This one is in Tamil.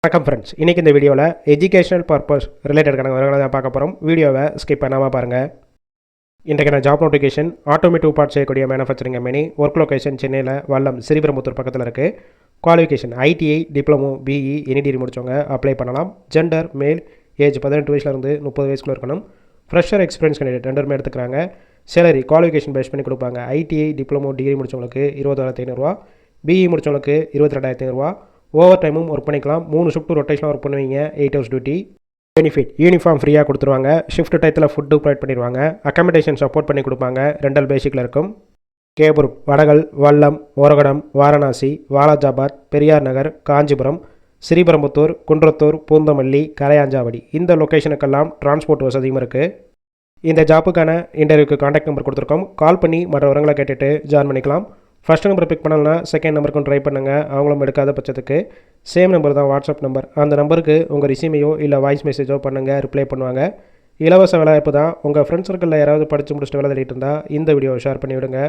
வணக்கம் ஃப்ரெண்ட்ஸ், இன்றைக்கி இந்த வீடியோவில் எஜுகேஷனல் பர்பஸ் ரிலேட்டடான விவரங்களை தான் பார்க்க போகிறோம். வீடியோவை ஸ்கிப் பண்ணாமல் பாருங்கள். இன்றைக்கான ஜாப் நோட்டிஃபிகேஷன் ஆட்டோமேட்டிவ் பார்ட் செய்யக்கூடிய மேனுஃபேக்சரிங் கம்பெனி. ஒர்க் லொகேஷன் சென்னையில் வல்லம் ஸ்ரீபெரும்புத்தூர் பக்கத்தில் இருக்குது. Qualification ITI, diploma, BE, any degree முடித்தவங்க அப்ளை பண்ணலாம். ஜெண்டர் மேல், ஏஜ் 18 வயசுலேருந்து 30 வயசுக்குள்ள இருக்கணும். ஃப்ரெஷர் எக்ஸ்பீரியன்ஸ் கேண்டிடேட் ரெண்டுமே எடுத்துக்கிறாங்க. சேலரி குவாலிஃபிகேஷன் பேஸ் பண்ணி கொடுப்பாங்க. ஐடிஐ, டிப்ளமோ, டிகிரி முடித்தவங்களுக்கு 20,500, பிஇ முடித்தவங்களுக்கு 22,500. ஓவர் டைமும் ஒர்க் பண்ணிக்கலாம். 3 ஷிஃப்ட் ரொட்டேஷனாக ஒர்க் பண்ணுவீங்க. 8 ஹவர்ஸ் டியூட்டி. பெனிஃபிட் யூனிஃபார்ம் ஃப்ரீயாக கொடுத்துருவாங்க. ஷிஃப்ட் டயத்தில் ஃபுட்டு ப்ரொவைட் பண்ணிடுவாங்க. அக்கமடேஷன் சப்போர்ட் பண்ணி கொடுப்பாங்க. ரெண்டல் பேசிக்கில் இருக்கும். கேபுர், வடகல், வல்லம், ஓரகடம், வாரணாசி, வாலாஜாபாத், பெரியார் நகர், காஞ்சிபுரம், ஸ்ரீபெரும்புத்தூர், குன்றத்தூர், பூந்தமல்லி, கரையாஞ்சாவடி இந்த லொக்கேஷனுக்கெல்லாம் டிரான்ஸ்போர்ட் வசதியும் இருக்குது. இந்த ஜாப்புக்கான இன்டர்வியூக்கு கான்டாக்ட் நம்பர் கொடுத்துருக்கோம். கால் பண்ணி மற்ற விவரங்களை கேட்டுட்டு ஜாயின் பண்ணிக்கலாம். ஃபஸ்ட் நம்பர் பிக் பண்ணலன்னா செகண்ட் நம்பருக்கும் ட்ரை பண்ணுங்கள். அவங்களும் எடுக்காத பட்சத்துக்கு சேம் நம்பர் தான் வாட்ஸ்அப் நம்பர். அந்த நம்பருக்கு உங்கள் ரிசியூமையோ இல்லை வாய்ஸ் மெசேஜோ பண்ணுங்கள், ரிப்ளை பண்ணுவாங்க. இலவச வேலைவாய்ப்பு தான். உங்கள் ஃப்ரெண்ட்ஸ் சர்க்கிளில் யாராவது படித்து முடிச்சுட்டு வேலை தேடிட்டு இருந்தால் இந்த வீடியோவை ஷேர் பண்ணி விடுங்க.